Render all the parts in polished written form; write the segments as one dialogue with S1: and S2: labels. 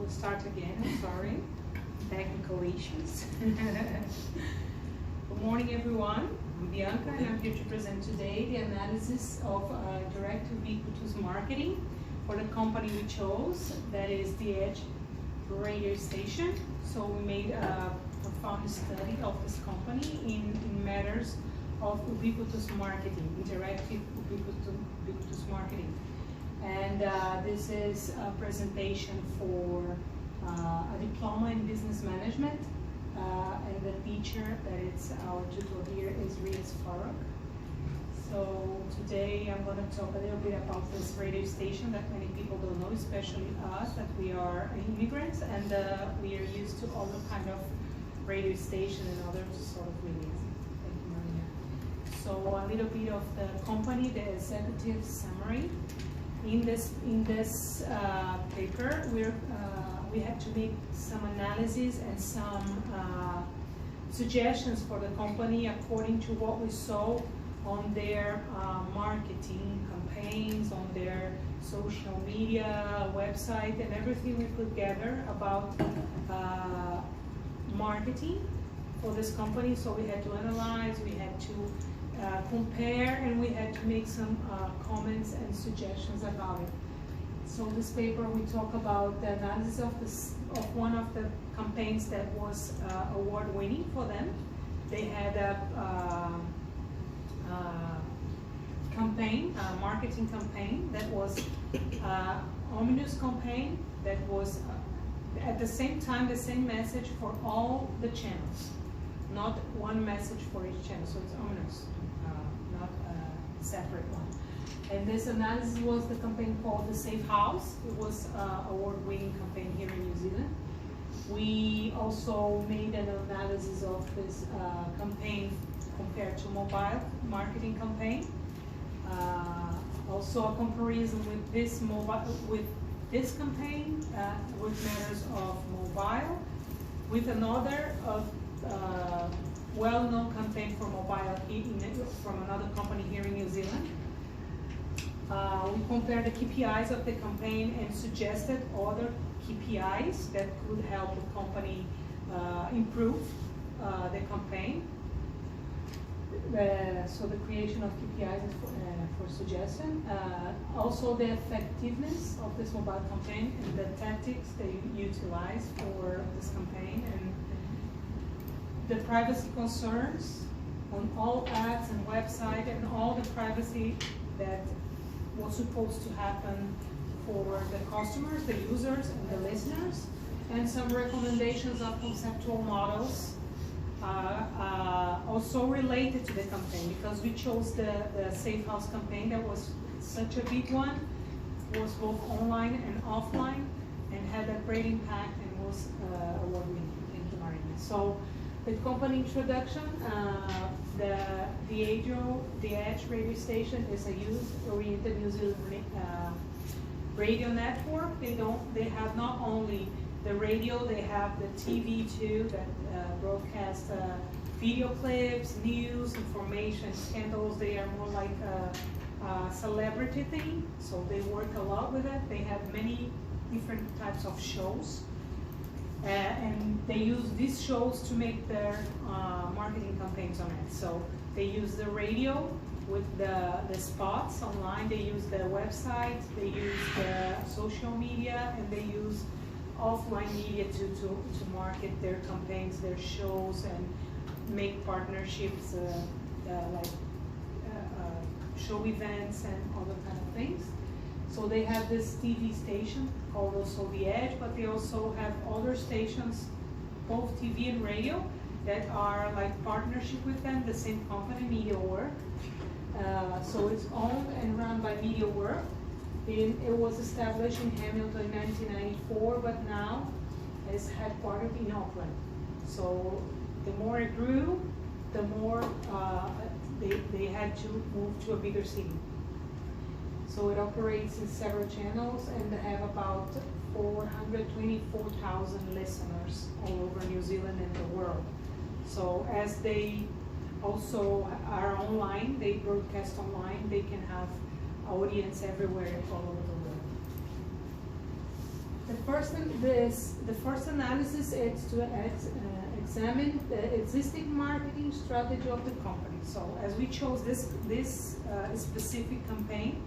S1: we'll start again, I'm sorry. Technical issues. Good morning, everyone. I'm Bianca, and I'm here to present today the analysis of direct ubiquitous marketing for the company we chose, that is De-St-Aubin radio station. So we made a profound study of this company in matters of ubiquitous marketing, interactive ubiquitous marketing. And this is a presentation for a diploma in business management, and the teacher that is our tutor here is Riaz Farag. So today I'm going to talk a little bit about this radio station that many people don't know, especially us, that we are immigrants and we are used to other kind of radio station and other sort of media. Thank you, Maria. So a little bit of the company, the executive summary. In this paper, we had to make some analysis and some suggestions for the company according to what we saw on their marketing campaigns, on their social media website, and everything we could gather about marketing for this company. So we had to analyze, we had to compare, and we had to make some comments and suggestions about it. So this paper, we talk about the analysis of one of the campaigns that was award-winning for them. They had a campaign, a marketing campaign that was ominous campaign that was at the same time the same message for all the channels, not one message for each channel. So it's ominous, not a separate one. And this analysis was the campaign called The Safe House. It was an award-winning campaign here in New Zealand. We also made an analysis of this campaign compared to mobile marketing campaign. Also a comparison with this campaign with matters of mobile, with another of well-known campaign for mobile from another company here in New Zealand. We compared the KPIs of the campaign and suggested other KPIs that could help the company improve the campaign. So the creation of KPIs is for suggestion. Also the effectiveness of this mobile campaign and the tactics they utilize for this campaign, and the privacy concerns on all ads and website, and all the privacy that was supposed to happen for the customers, the users, and the listeners, and some recommendations of conceptual models also related to the campaign, because we chose the Safe House campaign that was such a big one, was both online and offline, and had a great impact and was award-winning. Thank you, Marina. So the company introduction, the De-St-Aubin radio station is a youth-oriented New Zealand radio network. They have not only the radio, they have the TV too, that broadcast video clips, news, information, scandals. They are more like a celebrity thing, so they work a lot with it. They have many different types of shows. And they use these shows to make their marketing campaigns on it. So they use the radio with the spots online, they use the website, they use the social media, and they use offline media to market their campaigns, their shows, and make partnerships like show events and other kind of things. So they have this TV station called also The Edge, but they also have other stations, both TV and radio, that are like partnership with them, the same company, Media Work. So it's owned and run by Media Work. It was established in Hamilton in 1994, but now is headquartered in Auckland. So the more it grew, the more they had to move to a bigger city. So it operates in several channels, and they have about 424,000 listeners all over New Zealand and the world. So as they also are online, they broadcast online, they can have audience everywhere all over the world. The first analysis is to examine the existing marketing strategy of the company. So as we chose this specific campaign,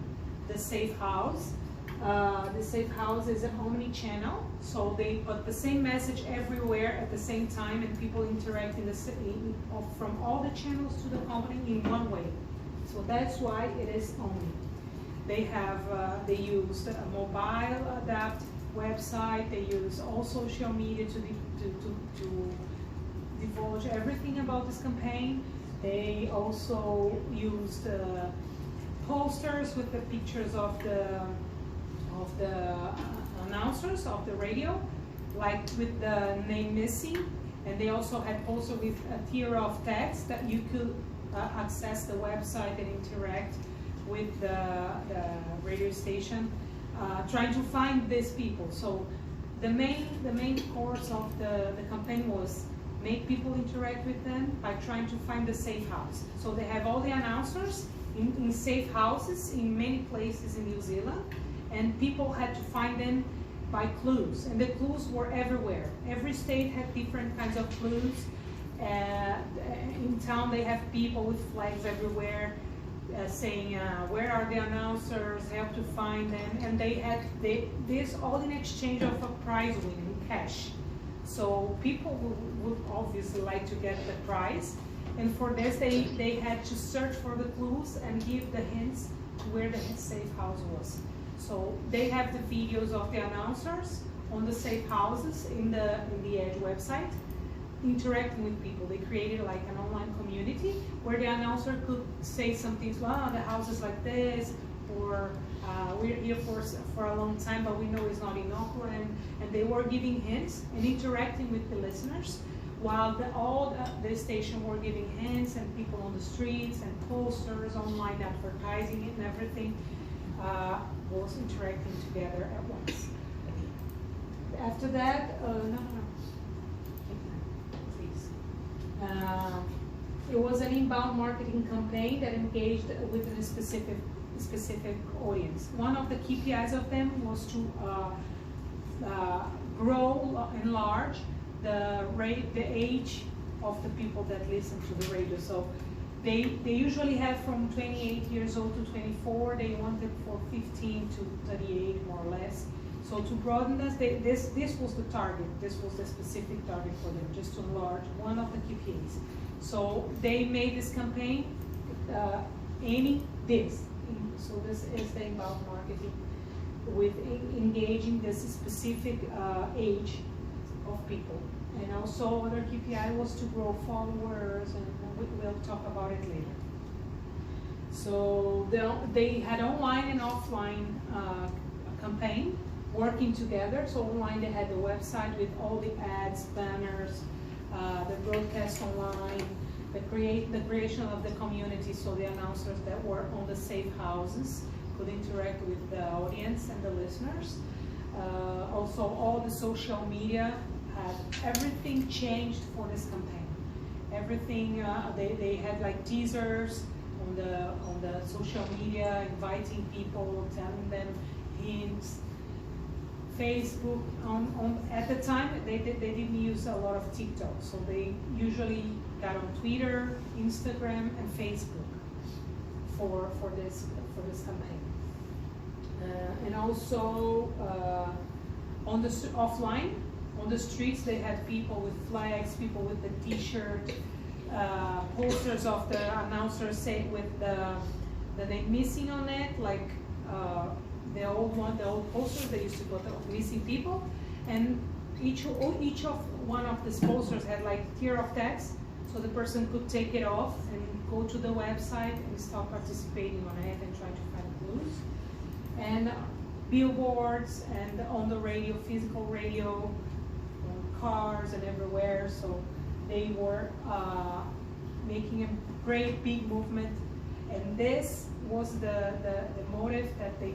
S1: the Safe House. The Safe House is an omni-channel, so they put the same message everywhere at the same time, and people interact from all the channels to the company in one way. So that's why it is omni. They use a mobile adapt website. They use all social media to divulge everything about this campaign. They also used posters with the pictures of the announcers of the radio, like with the name missing, and they also had posters with a tier of text that you could access the website and interact with the radio station, trying to find these people. So the main course of the campaign was make people interact with them by trying to find the safe house. So they have all the announcers in safe houses in many places in New Zealand, and people had to find them by clues, and the clues were everywhere. Every state had different kinds of clues. In town they have people with flags everywhere saying where are the announcers, help to find them, and they had this all in exchange of a prize winning cash. So people would obviously like to get the prize, and for this they had to search for the clues and give the hints to where the safe house was. So they have the videos of the announcers on the safe houses in the Edge website, interacting with people. They created like an online community where the announcer could say something, well, the house is like this, or we're here for a long time, but we know it's not in Auckland. And they were giving hints and interacting with the listeners, while the station were giving hints, and people on the streets and posters, online advertising and everything was interacting together at once. After that, it was an inbound marketing campaign that engaged with a specific audience. One of the KPIs of them was to grow, enlarge the age of the people that listen to the radio. So they usually have from 28 years old to 24. They wanted for 15 to 38, more or less. So to broaden this, this was the target. This was the specific target for them, just to enlarge one of the KPIs. So they made this campaign aiming this. So this is the inbound marketing with engaging this specific age of people. And also other KPI was to grow followers, and we'll talk about it later. So they had online and offline campaign working together. So online they had the website with all the ads, banners, the broadcast online, the creation of the community, so the announcers that were on the safe houses could interact with the audience and the listeners. Also all the social media had everything changed for this campaign. Everything, they had like teasers on the social media, inviting people, telling them hints. Facebook, at the time they didn't use a lot of TikTok, so they usually got on Twitter, Instagram, and Facebook for this campaign. And also on the offline, on the streets, they had people with flags, people with the T-shirt, posters of the announcers say with the name missing on it, like the old posters they used to put of missing people, and each of one of these posters had like tier of text, so the person could take it off and go to the website and start participating on it and try to find clues. And billboards and on the radio, physical radio, on cars and everywhere. So they were making a great big movement, and this was the motive that they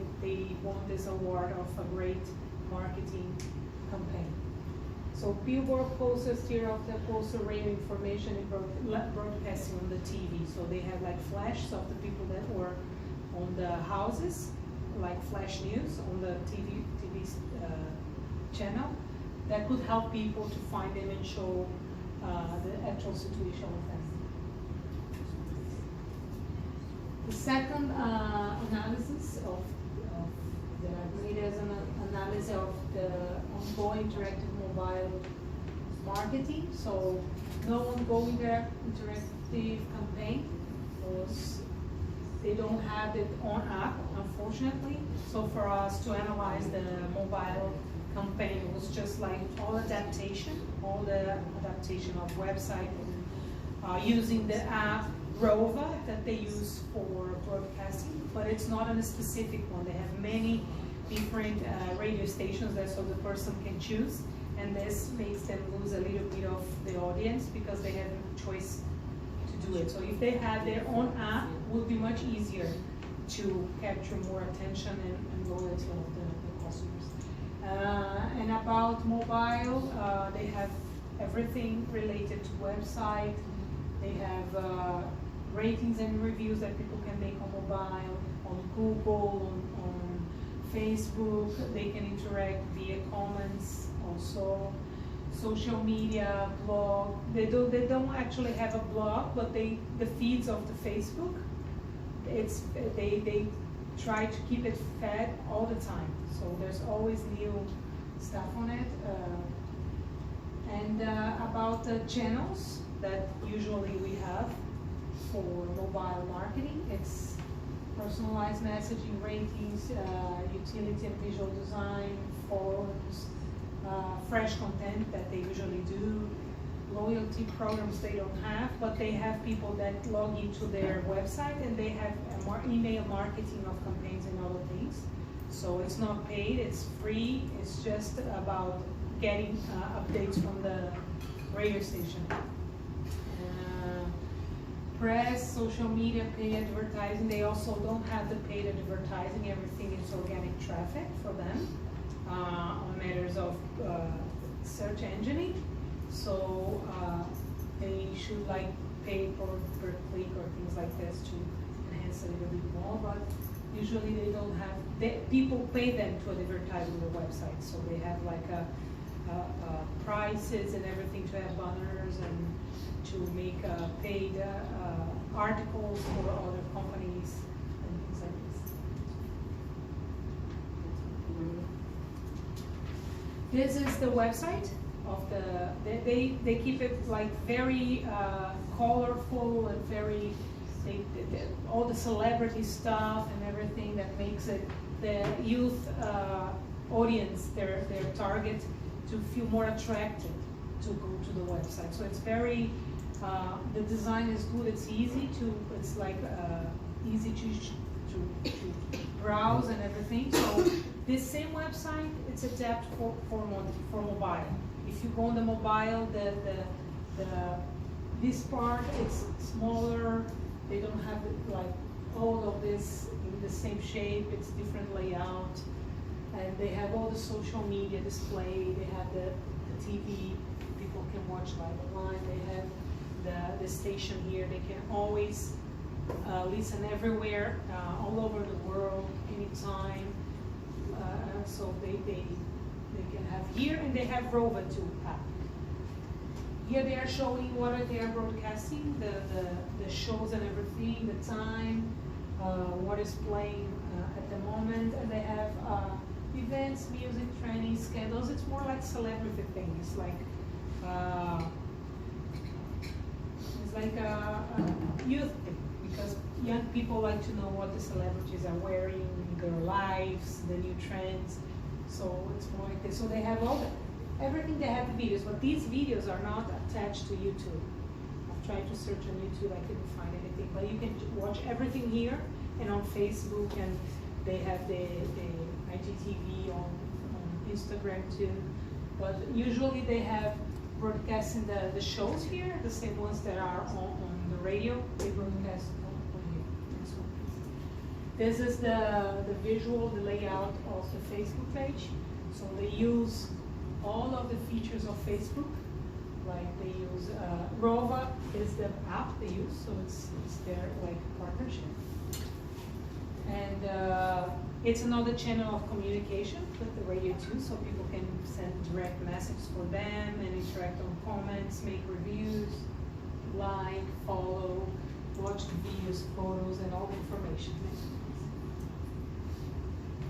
S1: won this award of a great marketing campaign. So billboard posters, tier of the poster, radio information, and broadcasting on the TV. So they had like flashes of the people that were on the houses, like flash news on the TV channel that could help people to find them and show the actual situation of them. The second analysis that I made as an analysis of the ongoing interactive mobile marketing. So no ongoing interactive campaign was, they don't have it on app, unfortunately. So for us to analyze the mobile campaign, it was just like all the adaptation of website, using the app Rova that they use for broadcasting, but it's not on a specific one. They have many different radio stations there, so the person can choose, and this makes them lose a little bit of the audience because they have a choice to do it. So if they had their own app, it would be much easier to capture more attention and loyalty of the customers. And about mobile, they have everything related to website. They have ratings and reviews that people can make on mobile, on Google, on Facebook. They can interact via comments, also social media, blog. They don't actually have a blog, but the feeds of the Facebook, they try to keep it fed all the time. So there's always new stuff on it. And about the channels that usually we have for mobile marketing, it's personalized messaging, ratings, utility and visual design, forums, fresh content that they usually do, loyalty programs they don't have, but they have people that log into their website and they have more email marketing of campaigns and other things. So it's not paid, it's free, it's just about getting updates from the radio station. Press, social media, paid advertising, they also don't have the paid advertising, everything is organic traffic for them on matters of search engineering. So they should like pay per click or things like this to enhance a little bit more, but usually they don't have, people pay them to advertise on their website, so they have like prices and everything to have banners and to make paid articles for other companies and things like this. This is the website of they keep it like very colorful and very, all the celebrity stuff and everything that makes it the youth audience, their target, to feel more attracted to go to the website. So it's very, the design is good, it's easy to, it's like easy to browse and everything. So this same website, it's adapted for mobile. If you go on the mobile, this part is smaller, they don't have like all of this in the same shape, it's different layout. And they have all the social media display, they have the TV, people can watch live online, they have the station here, they can always listen everywhere, all over the world, anytime. So they can have here, and they have Rova too app. Here they are showing what they are broadcasting, the shows and everything, the time, what is playing at the moment, and they have events, music, training, scandals. It's more like celebrity thing. It's like a youth thing, because young people like to know what the celebrities are wearing, their lives, the new trends. So it's more like this. So they have all everything. They have the videos, but these videos are not attached to YouTube. I've tried to search on YouTube, I couldn't find anything, but you can watch everything here and on Facebook, and they have the IGTV on Instagram too. But usually they have broadcasting the shows here, the same ones that are on the radio, they broadcast on here. This is the visual, the layout of the Facebook page. So they use all of the features of Facebook. Like they use, Rova is the app they use, so it's their like partnership. And It's another channel of communication with the radio too, so people can send direct messages for them and interact on comments, make reviews, like, follow, watch the videos, photos, and all the information.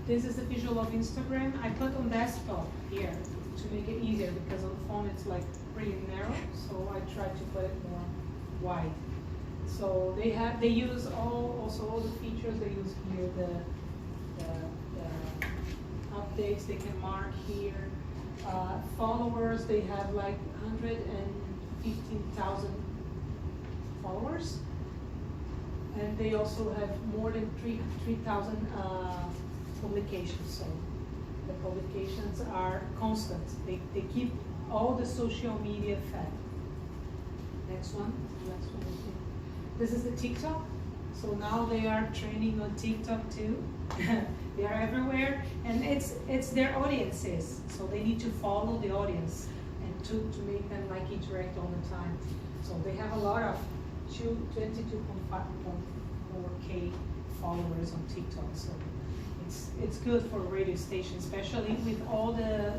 S1: This is the visual of Instagram. I put on desktop here to make it easier because on the phone it's like pretty narrow, so I try to put it more wide. So they use also all the features. They use here the updates. They can mark here. Followers, they have like 115,000 followers, and they also have more than 3,000 publications. So the publications are constant. They keep all the social media fed. Next one. This is the TikTok. So now they are training on TikTok too. They are everywhere, and it's their audiences. So they need to follow the audience and to make them like interact all the time. So they have a lot of 22.4K followers on TikTok. So it's good for radio stations, especially with all the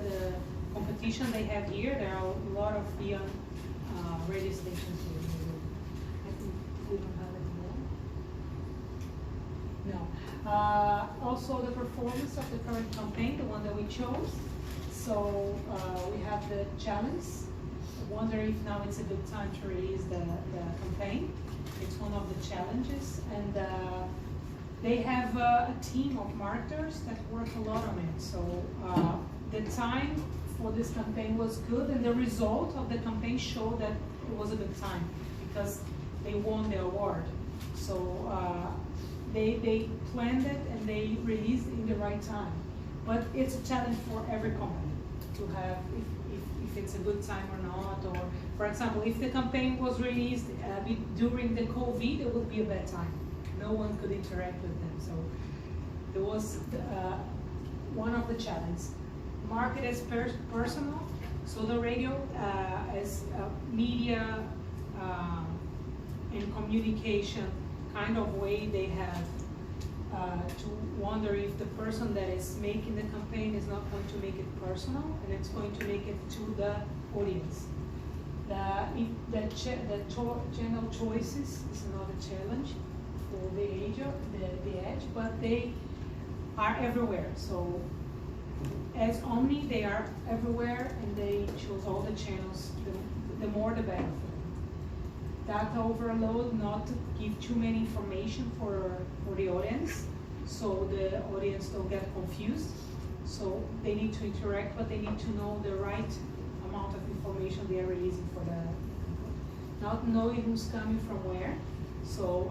S1: competition they have here. There are a lot of young radio stations here. I think we don't have it more. No. Also the performance of the current campaign, the one that we chose. So we have the challenge. I wonder if now it's a good time to release the campaign. It's one of the challenges, and they have a team of marketers that work a lot on it. So the time for this campaign was good, and the result of the campaign showed that it was a good time because they won the award. So they planned it and they released it in the right time. But it's a challenge for every company to have if it's a good time or not. Or, for example, if the campaign was released during the COVID, it would be a bad time. No one could interact with them. So it was one of the challenges. Market as personal. So the radio as media and communication kind of way they have to wonder if the person that is making the campaign is not going to make it personal and it's going to make it to the audience. The channel choices is another challenge for the edge, but they are everywhere. So as Omni, they are everywhere and they choose all the channels. The more the better for them. Data overload, not to give too many information for the audience, so the audience don't get confused. So they need to interact, but they need to know the right amount of information they are releasing for the not knowing who's coming from where. So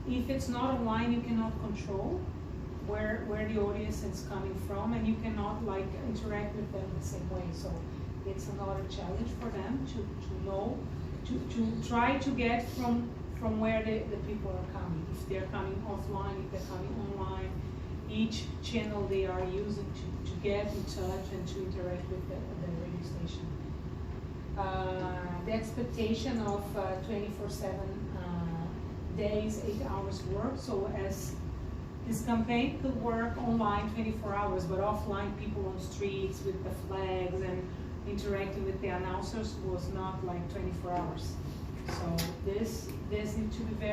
S1: if it's not online, you cannot control where the audience is coming from, and you cannot like interact with them the same way. So it's another challenge for them to know, to try to get from where the people are coming. If they're coming offline, if they're coming online, each channel they are using to get in touch and to interact with the radio station. The expectation of 24/7 days, 8 hours work. So as this campaign could work online 24 hours, but offline people on streets with the flags and interacting with the announcers was not like 24 hours. So this need to be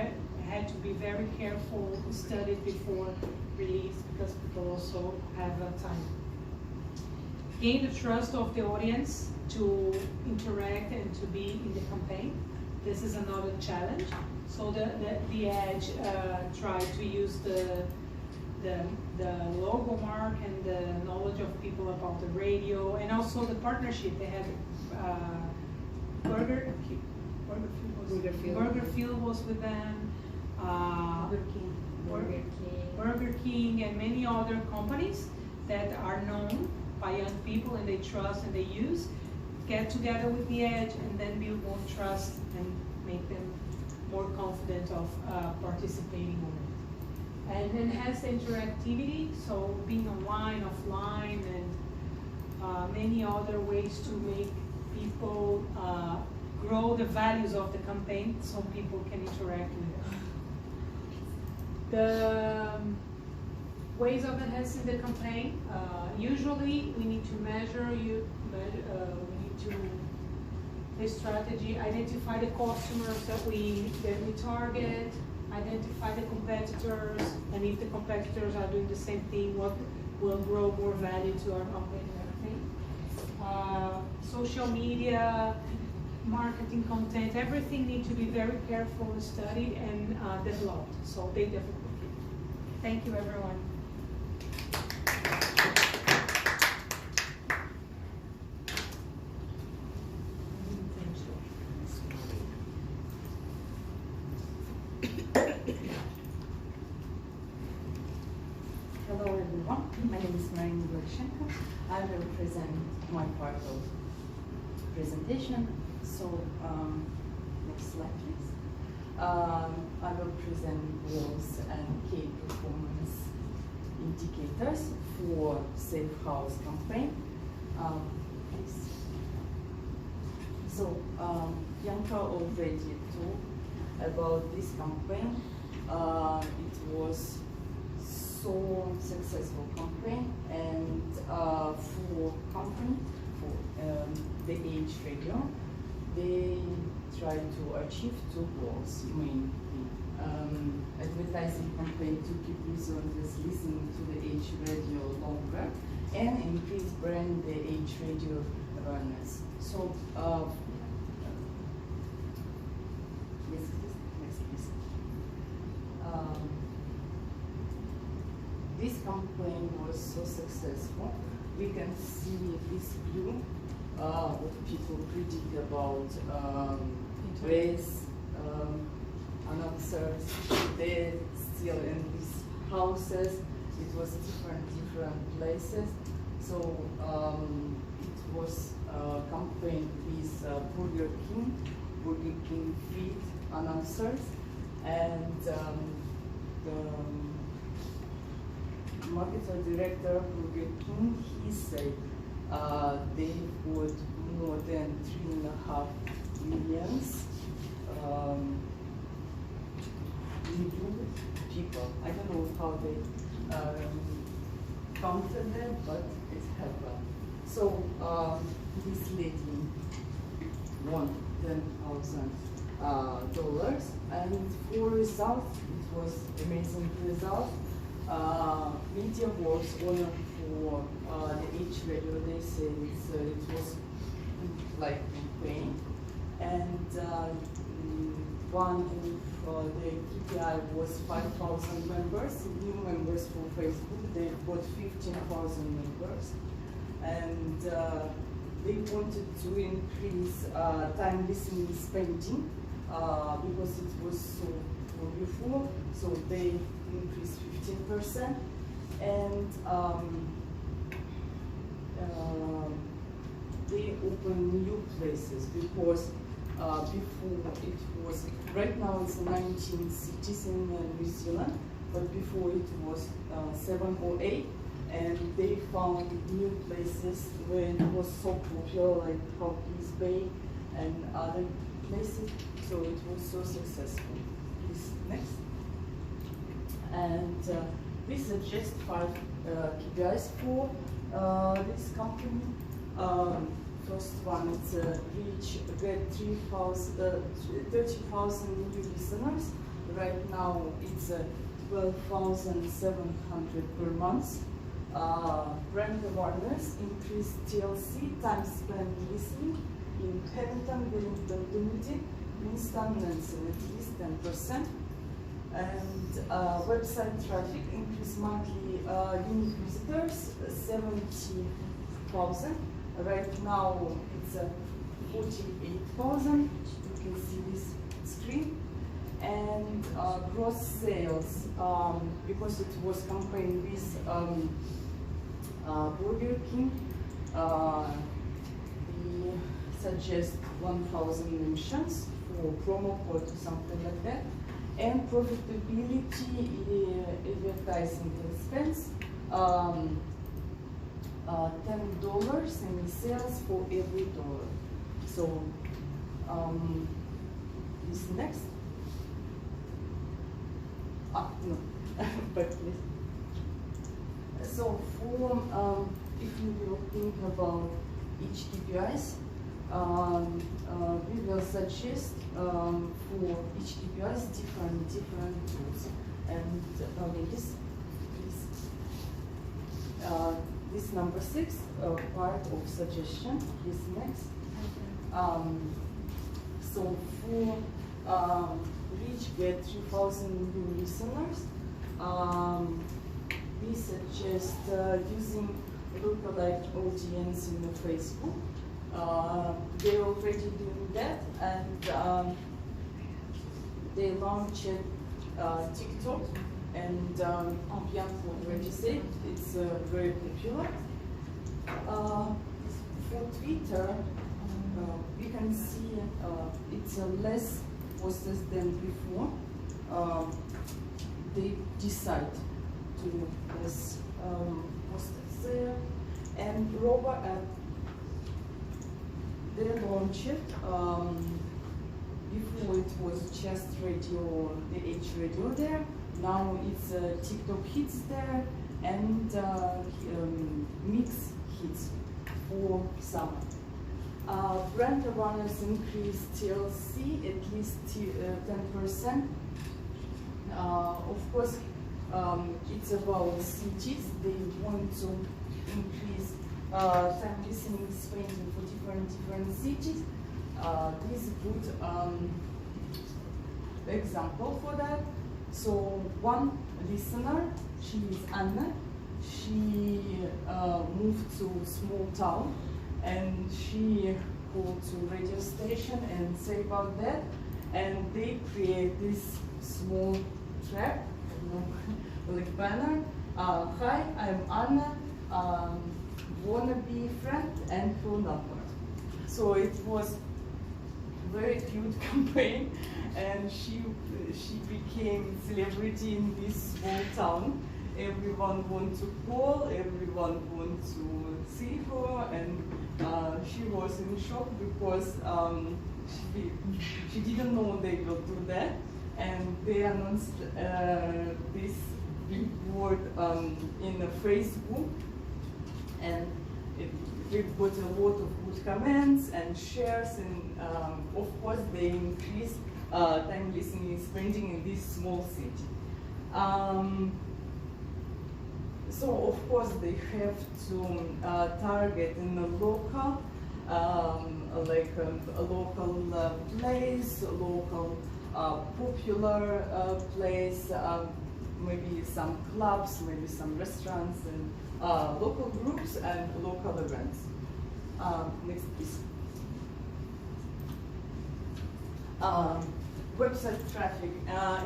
S1: had to be very careful, studied before release, because people also have time. Gain the trust of the audience to interact and to be in the campaign. This is another challenge. So the Edge tried to use the logo mark and the knowledge of people about the radio, and also the partnership. They had Burger Field was with them, Burger King, and many other companies that are known by young people and they trust and they use. Get together with the Edge and then build more trust and make them more confident of participating on it. And enhance the interactivity, so being online, offline, and many other ways to make people grow the values of the campaign so people can interact with it. ways of enhancing the campaign. Usually, we need to measure. We need to the strategy, identify the customers that we target, identify the competitors, and if the competitors are doing the same thing, what will grow more value to our company and everything. Social media, marketing content, everything needs to be very carefully studied and developed. So they develop. Thank you, everyone.
S2: Hello everyone, my name is Marina Blakshenko. I will present my part of presentation. So, next slide please. I will present goals and key performance indicators for Safe House campaign. Please. So, Bianca already talked about this campaign. It was so successful campaign, and for company, for the age radio, they try to achieve two goals mainly. Advertising campaign to keep users listening to the age radio longer and increase brand the age radio awareness. So, yes, next please. This campaign was so successful. We can see this view, what people predict about race, announcers. They're still in these houses. It was different places. So it was a campaign with Burger King feed announcers, and the marketing director Burger King, he said they would more than 3.5 million new people. I don't know how they counted them, but it happened. So this lady won $10,000, and for results, it was amazing result. Media was honored for the age radio. They said it was like campaign, and one of the KPI was 5,000 members, new members for Facebook. They got 15,000 members, and they wanted to increase time listening spending because it was so beautiful. So they increased 15%, and they open new places because before it was, right now it's 19 cities in New Zealand, but before it was 7 or 8, and they found new places where it was so popular, like Hawke's Bay and other places, so it was so successful. Please, next. And we suggest 5 KPIs for this company. First one is get 30,000 new listeners. Right now it's 12,700 per month. Brand awareness, increase TLC, time spent listening, in Hamilton, Wellington Limited, Winston, Nelson, at least 10%. And website traffic, increase monthly unique visitors, 70,000. Right now it's 48,000. You can see this screen. And gross sales, because it was campaign with Burger King, we suggest 1,000 mentions for promo code or something like that. And profitability, advertising expense, $10 in sales for every dollar. So this next. No, but please. So for if you will think about each KPIs, we will suggest for each KPIs different tools. And this number 6 part of suggestion is next. So for reach get 3,000 new listeners, we suggest using lookalike audience in the Facebook. They're already doing that, and they launched TikTok, and Bianca already said it's very popular. For Twitter, we can see it's less posters than before. They decide to less posters there, and Rover app, they launched it. Before it was just radio, the H radio there. Now it's TikTok hits there, and mix hits for summer. Brand awareness increased TLC at least 10%. Of course, it's about cities. They want to increase time listening spending for different cities. This is a good example for that. So one listener, she is Anna. She moved to a small town, and she called to radio station and say about that, and they create this small track, like banner. Hi, I'm Anna. Wanna be friend and phone number. So it was very cute campaign, and she became celebrity in this small town. Everyone want to call, everyone want to see her, and she was in shock because she didn't know they will do that, and they announced this big word in Facebook, and it got a lot of good comments and shares, and of course they increased time listening spending in this small city. So of course they have to target in a local, like a local place, a local popular place, maybe some clubs, maybe some restaurants, and local groups and local events. Next, please. Website traffic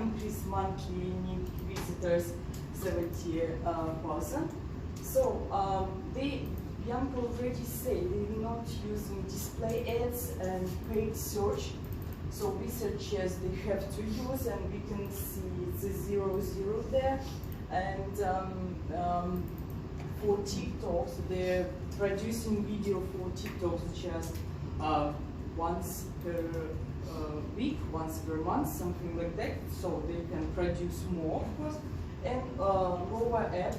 S2: increased monthly unique visitors 70,000. So Bianca already said they're not using display ads and paid search. So we suggest they have to use, and we can see it's a 0, 0 there. And for TikToks, they're producing video for TikToks just once per week, once per month, something like that. So they can produce more, of course. And Rover app,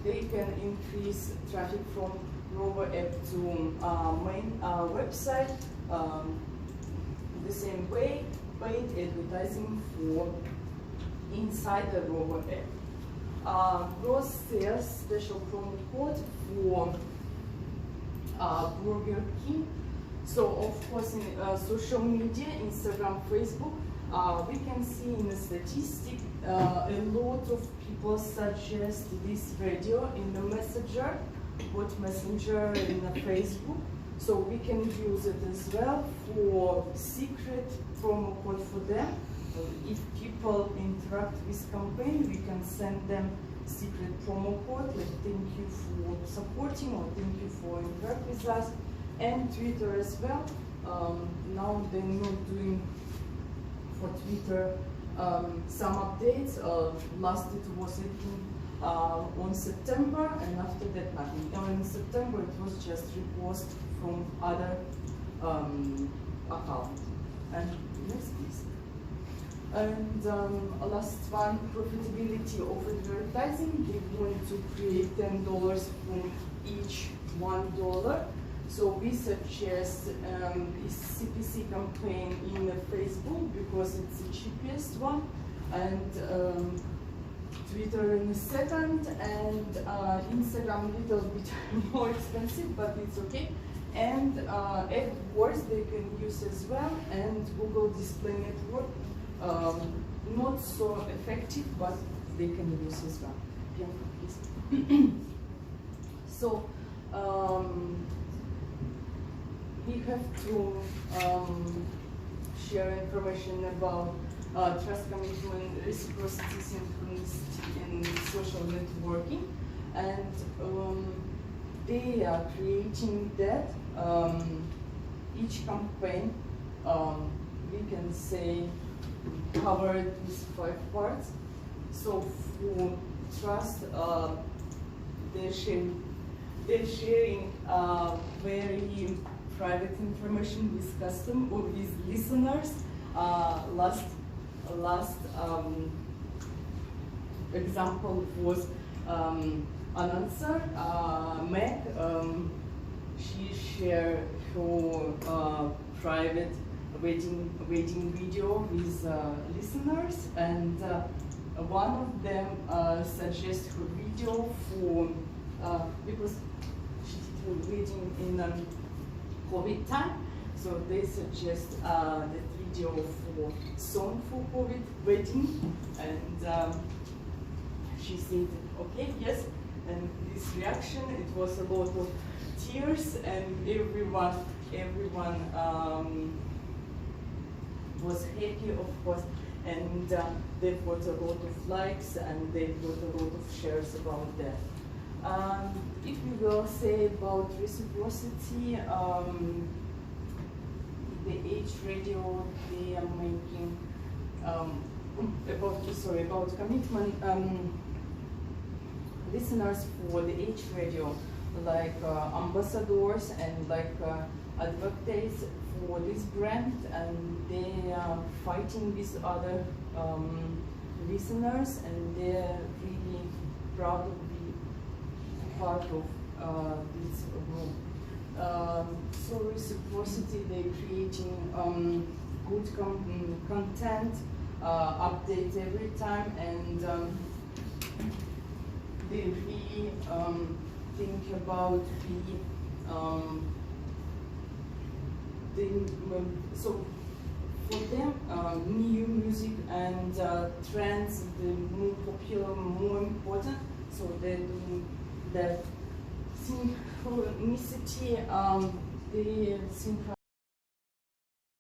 S2: they can increase traffic from Rover app to main website. The same way, paid advertising for inside the Rover app. Gross sales special promo code for Burger King. So of course in social media, Instagram, Facebook, we can see in the statistic a lot of people suggest this radio in the messenger, bot messenger in the Facebook. So we can use it as well for secret promo code for them. If people interact with campaign, we can send them secret promo code, like thank you for supporting or thank you for interact with us. And Twitter as well. Now they're not doing for Twitter some updates. Last it was on September, and after that nothing. In September it was just repost from other account. And next please. And last one, profitability of advertising. They want to create $10 from each $1. So we suggest this CPC campaign in Facebook because it's the cheapest one, and Twitter in the second, and Instagram a little bit more expensive, but it's okay. And AdWords they can use as well, and Google Display Network, not so effective, but they can use as well. Bianca, please. So we have to share information about trust, commitment, reciprocity, synchronicity, and social networking, and they are creating that. Each campaign, we can say, covered these 5 parts. So for trust, they're sharing very private information with or with listeners. Last example was announcer Meg. She shared her private wedding video with listeners, and one of them suggested her video for because she did her wedding in COVID time, so they suggest that video for song for COVID wedding, and she said, okay, yes, and this reaction, it was a lot of tears, and everyone was happy, of course, and they got a lot of likes, and they got a lot of shares about that. If we will say about reciprocity, the H radio, they are making about commitment listeners for the H radio, like ambassadors and like advocates for this brand, and they are fighting with other listeners, and they're really proud of being part of this group. So reciprocity, they're creating good content, updates every time, and they really think about so for them, new music and trends, the more popular, more important. So they do that synchronicity, they synchron